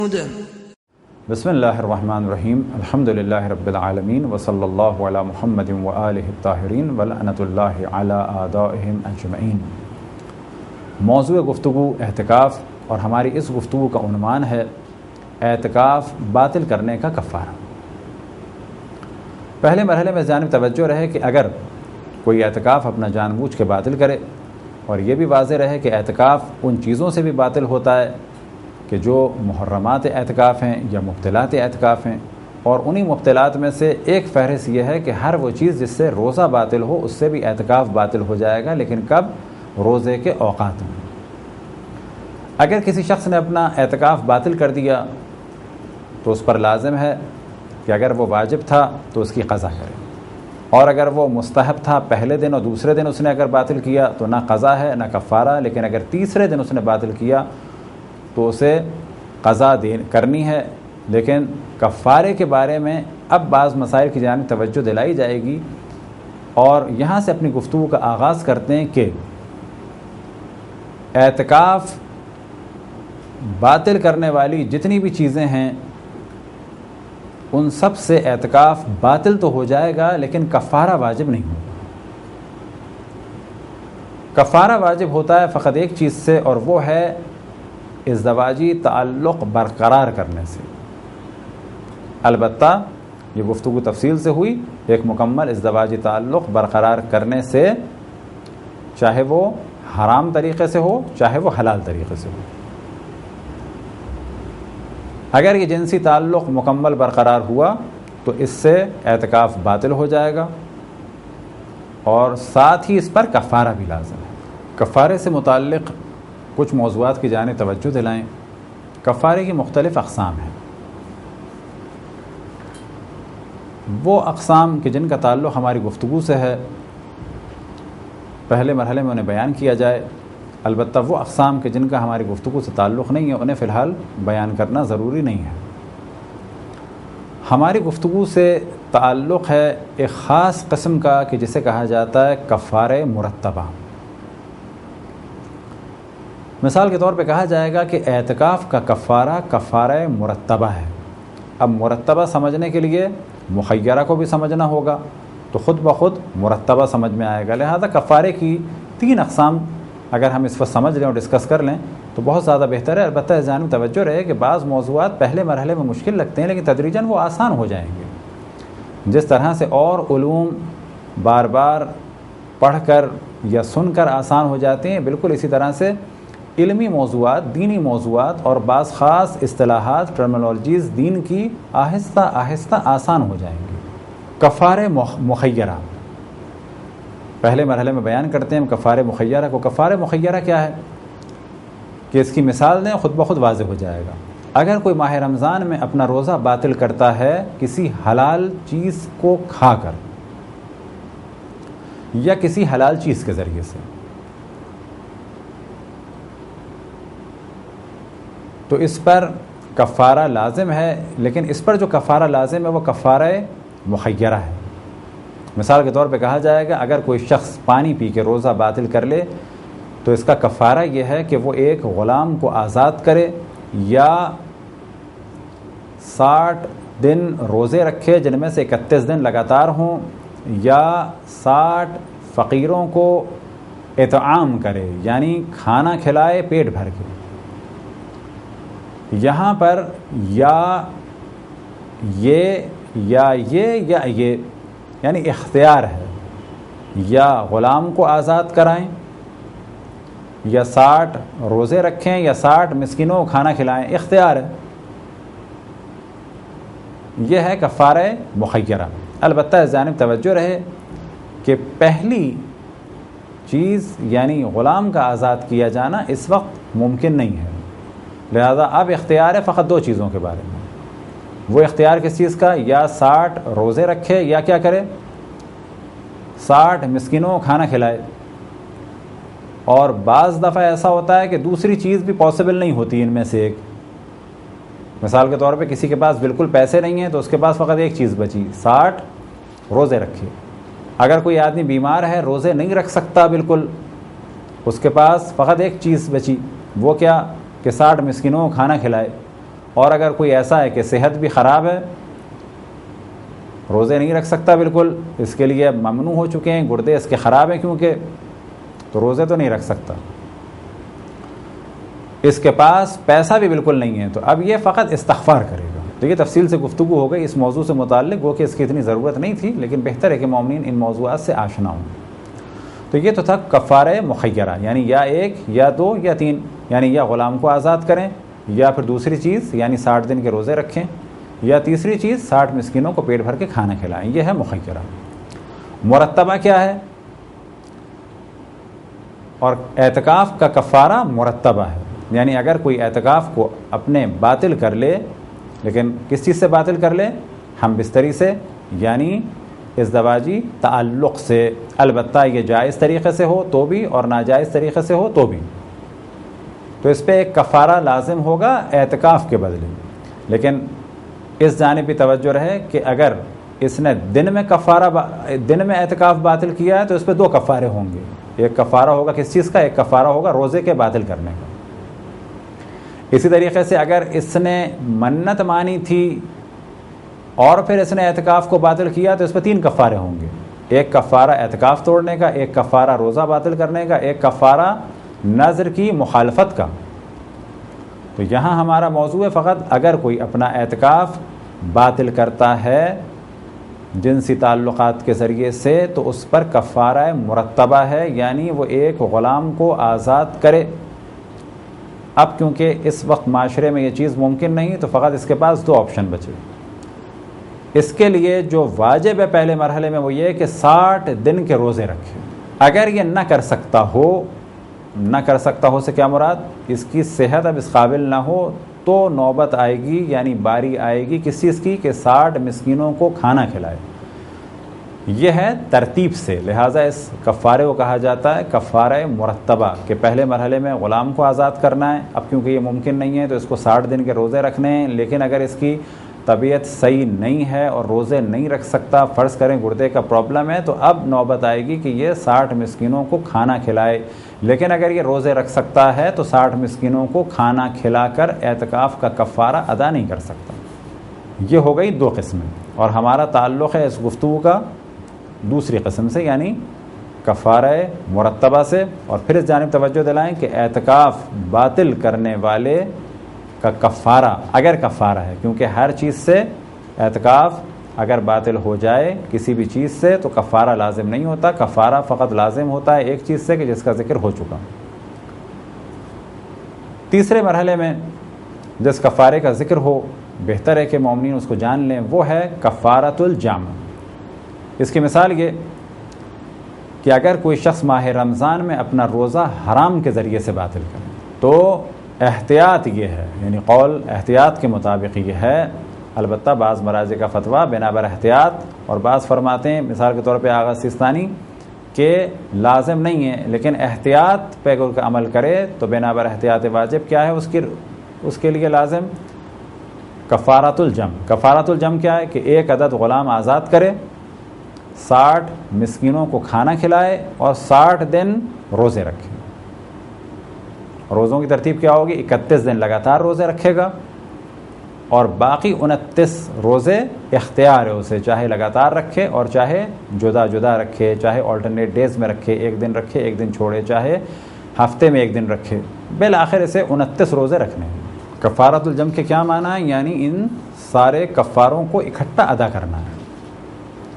بسم اللہ الرحمن الرحیم الحمدللہ رب العالمین وصلی اللہ علی محمد وآلہ الطاہرین ولعنۃ اللہ علی اعدائہم اجمعین۔ موضوع گفتگو اعتکاف، اور ہماری اس گفتگو کا عنوان ہے اعتکاف باطل کرنے کا کفارہ۔ پہلے مرحلے میں جانب توجہ رہے کہ اگر کوئی اعتکاف اپنا جان بوجھ کے باطل کرے، اور یہ بھی واضح رہے کہ اعتکاف ان چیزوں سے بھی باطل ہوتا ہے کہ جو محرمات اعتکاف ہیں یا مبطلات اعتکاف ہیں، اور انہی مبطلات میں سے ایک فہرست یہ ہے کہ ہر وہ چیز جس سے روزہ باطل ہو اس سے بھی اعتکاف باطل ہو جائے گا، لیکن کب؟ روزے کے اوقات میں۔ اگر کسی شخص نے اپنا اعتکاف باطل کر دیا تو اس پر لازم ہے کہ اگر وہ واجب تھا تو اس کی قضا کرے، اور اگر وہ مستحب تھا پہلے دن اور دوسرے دن اس نے اگر باطل کیا تو نہ قضا ہے نہ کفارہ، لیکن اگر تیسرے دن اس نے باطل کیا تو اسے قضا کرنی ہے۔ لیکن کفارے کے بارے میں اب بعض مسائل کی جانب توجہ دلائی جائے گی، اور یہاں سے اپنی گفتگو کا آغاز کرتے ہیں کہ اعتکاف باطل کرنے والی جتنی بھی چیزیں ہیں ان سب سے اعتکاف باطل تو ہو جائے گا، لیکن کفارہ واجب نہیں ہوگا۔ کفارہ واجب ہوتا ہے فقط ایک چیز سے، اور وہ ہے ازدواجی تعلق برقرار کرنے سے۔ البتہ یہ گفتگو تفصیل سے ہوئی، ایک مکمل ازدواجی تعلق برقرار کرنے سے، چاہے وہ حرام طریقے سے ہو چاہے وہ حلال طریقے سے ہو۔ اگر یہ جنسی تعلق مکمل برقرار ہوا تو اس سے اعتکاف باطل ہو جائے گا، اور ساتھ ہی اس پر کفارہ بھی لازم ہے۔ کفارے سے متعلق کچھ موضوعات کی جانب توجہ دلائیں۔ کفارے کی مختلف اقسام ہیں، وہ اقسام کہ جن کا تعلق ہماری گفتگو سے ہے پہلے مرحلے میں انہیں بیان کیا جائے۔ البتہ وہ اقسام کہ جن کا ہماری گفتگو سے تعلق نہیں ہے انہیں فی الحال بیان کرنا ضروری نہیں ہے۔ ہماری گفتگو سے تعلق ہے ایک خاص قسم کا کہ جسے کہا جاتا ہے کفارہ مرتبہ۔ مثال کے طور پہ کہا جائے گا کہ اعتکاف کا کفارہ کفارہ مرتبہ ہے۔ اب مرتبہ سمجھنے کے لیے مخیرہ کو بھی سمجھنا ہوگا، تو خود بخود مرتبہ سمجھ میں آئے گا۔ لہذا کفارے کی 3 اقسام اگر ہم اس وقت سمجھ لیں اور ڈسکس کر لیں تو بہت زیادہ بہتر ہے۔ البتہ اس جانب توجہ رہے کہ بعض موضوعات پہلے مرحلے میں مشکل لگتے ہیں، لیکن تدریجاً وہ آسان ہو جائیں گے۔ جس طرح سے اور علوم بار بار پڑھ کر یا سن کر آسان ہو جاتے ہیں، بالکل اسی طرح سے علمی موضوعات، دینی موضوعات اور بعض خاص اصطلاحات، ٹرمنالوجیز دین کی آہستہ آہستہ آسان ہو جائیں گی۔ کفارہ مخیرہ پہلے مرحلے میں بیان کرتے ہیں کفارہ مخیرہ کو۔ کفارہ مخیرہ کیا ہے کہ اس کی مثال دیں، خود بخود واضح ہو جائے گا۔ اگر کوئی ماہ رمضان میں اپنا روزہ باطل کرتا ہے کسی حلال چیز کو کھا کر یا کسی حلال چیز کے ذریعے سے، تو اس پر کفارہ لازم ہے، لیکن اس پر جو کفارہ لازم ہے وہ کفارہ مخیرہ ہے۔ مثال کے طور پہ کہا جائے گا اگر کوئی شخص پانی پی کے روزہ باطل کر لے تو اس کا کفارہ یہ ہے کہ وہ ایک غلام کو آزاد کرے، یا 60 دن روزے رکھے جن میں سے 31 دن لگاتار ہوں، یا 60 فقیروں کو اطعام کرے، یعنی کھانا کھلائے پیٹ بھر کے۔ یہاں پر یا یہ یعنی اختیار ہے، یا غلام کو آزاد کرائیں، یا 60 روزے رکھیں، یا 60 مسکینوں کو کھانا کھلائیں، اختیار ہے۔ یہ ہے کفارہ مخیرہ۔ البتہ اس جانب توجہ رہے کہ پہلی چیز یعنی غلام کا آزاد کیا جانا اس وقت ممکن نہیں ہے، لہذا اب اختیار ہے فقط 2 چیزوں کے بارے میں۔ وہ اختیار کس چیز کا؟ یا 60 روزے رکھے، یا کیا کرے؟ 60 مسکینوں کو کھانا کھلائے۔ اور بعض دفعہ ایسا ہوتا ہے کہ دوسری چیز بھی پاسبل نہیں ہوتی ان میں سے ایک۔ مثال کے طور پہ کسی کے پاس بالکل پیسے نہیں ہیں تو اس کے پاس فقط ایک چیز بچی، 60 روزے رکھے۔ اگر کوئی آدمی بیمار ہے، روزے نہیں رکھ سکتا بالکل، اس کے پاس فقط ایک چیز بچی، وہ کیا کہ 60 مسکینوں کو کھانا کھلائے۔ اور اگر کوئی ایسا ہے کہ صحت بھی خراب ہے، روزے نہیں رکھ سکتا بالکل، اس کے لیے ممنوع ہو چکے ہیں، گردے اس کے خراب ہیں کیونکہ، تو روزے تو نہیں رکھ سکتا. اس کے پاس پیسہ بھی بالکل نہیں ہے، تو اب یہ فقط استغفار کرے گا. تو یہ تفصیل سے گفتگو ہو گئی اس موضوع سے متعلق، وہ کہ اس کی اتنی ضرورت نہیں تھی، لیکن بہتر ہے کہ مومنین ان موضوعات سے آشنا ہوں. تو یہ تو تھا کفارہ مخیرہ، یعنی یا 1 یا 2 یا 3، یعنی یا غلام کو آزاد کریں، یا پھر دوسری چیز یعنی 60 دن کے روزے رکھیں، یا تیسری چیز 60 مسکینوں کو پیٹ بھر کے کھانا کھلائیں. یہ ہے مخیرہ. مرتبہ کیا ہے؟ اور اعتکاف کا کفارہ مرتبہ ہے، یعنی اگر کوئی اعتکاف کو اپنے باطل کر لے، لیکن کس چیز سے باطل کر لے؟ ہم بستری سے، یعنی ازدواجی تعلق سے. البتہ یہ جائز طریقے سے ہو تو بھی اور ناجائز طریقے سے ہو تو بھی، تو اس پہ ایک کفارہ لازم ہوگا اعتکاف کے بدلے. لیکن اس جانب بھی توجہ رہے کہ اگر اس نے دن میں اعتکاف باطل کیا ہے تو اس پہ 2 کفارے ہوں گے. ایک کفارہ ہوگا کس چیز کا؟ ایک کفارہ ہوگا روزے کے باطل کرنے کا. اسی طریقے سے اگر اس نے منت مانی تھی اور پھر اس نے اعتکاف کو باطل کیا تو اس پہ 3 کفارے ہوں گے. ایک کفارہ اعتکاف توڑنے کا، ایک کفارہ روزہ باطل کرنے کا، ایک کفارہ نذر کی مخالفت کا. تو یہاں ہمارا موضوع ہے فقط اگر کوئی اپنا اعتکاف باطل کرتا ہے جنسی تعلقات کے ذریعے سے تو اس پر کفارہ مرتبہ ہے، یعنی وہ ایک غلام کو آزاد کرے. اب کیونکہ اس وقت معاشرے میں یہ چیز ممکن نہیں تو فقط اس کے پاس 2 آپشن بچے. اس کے لیے جو واجب ہے پہلے مرحلے میں وہ یہ کہ 60 دن کے روزے رکھے. اگر یہ نہ کر سکتا ہو سے کیا مراد؟ اس کی صحت اب اس قابل نہ ہو تو نوبت آئے گی، یعنی باری آئے گی کس چیز کی؟ کہ 60 مسکینوں کو کھانا کھلائے. یہ ہے ترتیب سے، لہٰذا اس کفارے کو کہا جاتا ہے کفارہ مرتبہ، کہ پہلے مرحلے میں غلام کو آزاد کرنا ہے. اب کیونکہ یہ ممکن نہیں ہے تو اس کو 60 دن کے روزے رکھنے ہیں. لیکن اگر اس کی طبیعت صحیح نہیں ہے اور روزے نہیں رکھ سکتا، فرض کریں گردے کا پرابلم ہے، تو اب نوبت آئے گی کہ یہ 60 مسکینوں کو کھانا کھلائے. لیکن اگر یہ روزے رکھ سکتا ہے تو 60 مسکینوں کو کھانا کھلا کر اعتکاف کا کفارہ ادا نہیں کر سکتا. یہ ہو گئی 2 قسمیں، اور ہمارا تعلق ہے اس گفتگو کا دوسری قسم سے، یعنی کفارہ مرتبہ سے. اور پھر اس جانب توجہ دلائیں کہ اعتکاف باطل کرنے والے کا کفارہ، اگر کفارہ ہے، کیونکہ ہر چیز سے اعتکاف اگر باطل ہو جائے کسی بھی چیز سے تو کفارہ لازم نہیں ہوتا. کفارہ فقط لازم ہوتا ہے ایک چیز سے کہ جس کا ذکر ہو چکا. تیسرے مرحلے میں جس کفارے کا ذکر ہو بہتر ہے کہ مومنین اس کو جان لیں، وہ ہے کفارۃ الجامع. اس کی مثال یہ کہ اگر کوئی شخص ماہ رمضان میں اپنا روزہ حرام کے ذریعے سے باطل کرے تو احتیاط یہ ہے، یعنی قول احتیاط کے مطابق یہ ہے. البتہ بعض مراجع کا فتویٰ بنا بر احتیاط، اور بعض فرماتے ہیں مثال کے طور پہ آغا سیستانی کہ لازم نہیں ہے، لیکن احتیاط پہ اگر عمل کرے تو بنا بر احتیاط واجب کیا ہے اس کے لیے لازم کفارۃ الجم. کفارۃ الجم کیا ہے؟ کہ 1 عدد غلام آزاد کرے، 60 مسکینوں کو کھانا کھلائے اور 60 دن روزے رکھے. روزوں کی ترتیب کیا ہوگی؟ 31 دن لگاتار روزے رکھے گا اور باقی 29 روزے اختیار ہے اسے، چاہے لگاتار رکھے اور چاہے جدا جدا رکھے، چاہے آلٹرنیٹ ڈیز میں رکھے، 1 دن رکھے 1 دن چھوڑے، چاہے ہفتے میں 1 دن رکھے، بالآخر اسے 29 روزے رکھنے ہیں. کفارۃ الجم کے کیا معنی ہے؟ یعنی ان سارے کفاروں کو اکٹھا ادا کرنا ہے،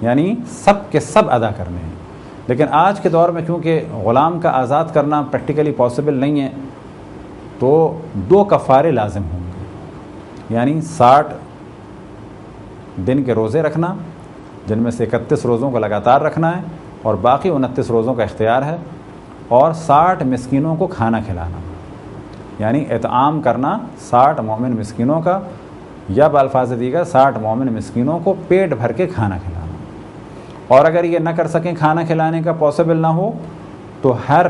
یعنی سب کے سب ادا کرنے ہیں. لیکن آج کے دور میں چونکہ غلام کا آزاد کرنا پریکٹیکلی پاسبل نہیں ہے تو 2 کفارے لازم ہوں گے، یعنی 60 دن کے روزے رکھنا جن میں سے 31 روزوں کو لگاتار رکھنا ہے اور باقی 29 روزوں کا اختیار ہے، اور 60 مسکینوں کو کھانا کھلانا، یعنی اطعام کرنا 60 مومن مسکینوں کا، یا بالفاظ دیگر 60 مومن مسکینوں کو پیٹ بھر کے کھانا کھلانا. اور اگر یہ نہ کر سکیں، کھانا کھلانے کا پاسبل نہ ہو، تو ہر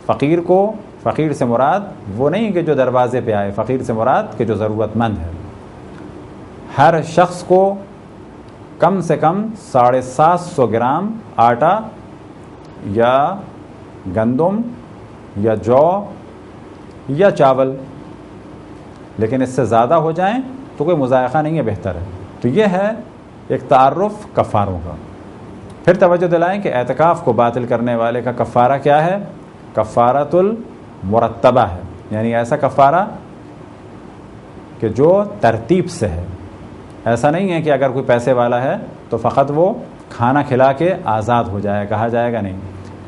فقیر کو، فقیر سے مراد وہ نہیں کہ جو دروازے پہ آئے، فقیر سے مراد کہ جو ضرورت مند ہے، ہر شخص کو کم سے کم 750 گرام آٹا یا گندم یا جو یا چاول لیکن اس سے زیادہ ہو جائیں تو کوئی مضائقہ نہیں ہے، بہتر ہے۔ تو یہ ہے ایک تعارف کفاروں کا۔ پھر توجہ دلائیں کہ اعتکاف کو باطل کرنے والے کا کفارہ کیا ہے؟ کفارۃ المرتبہ ہے، یعنی ایسا کفارہ کہ جو ترتیب سے ہے۔ ایسا نہیں ہے کہ اگر کوئی پیسے والا ہے تو فقط وہ کھانا کھلا کے آزاد ہو جائے، کہا جائے گا نہیں۔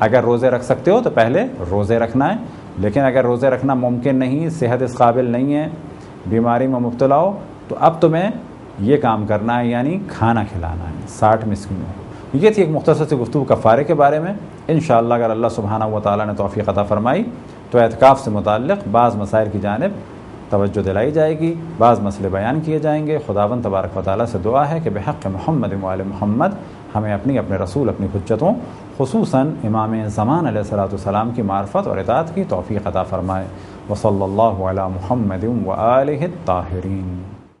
اگر روزے رکھ سکتے ہو تو پہلے روزے رکھنا ہے، لیکن اگر روزے رکھنا ممکن نہیں، صحت اس قابل نہیں ہے، بیماری میں مبتلا ہو، تو اب تمہیں یہ کام کرنا ہے، یعنی کھانا کھلانا ہے 60 مسکینوں کو۔ یہ تھی ایک مختصر سی گفتگو کفارے کے بارے میں۔ انشاءاللہ اگر اللہ سبحانہ و تعالیٰ نے توفیق عطا فرمائی تو اعتکاف سے متعلق بعض مسائل کی جانب توجہ دلائی جائے گی، بعض مسئلے بیان کیے جائیں گے۔ خداوند تبارک و تعالیٰ سے دعا ہے کہ بحق محمد و آل محمد ہمیں اپنے رسول، اپنی حجتوں، خصوصاً امام زمان علیہ الصلوۃ والسلام کی معرفت اور اطاعت کی توفیق عطا فرمائے۔ وصلی اللہ علی محمد و آلہ الطاہرین۔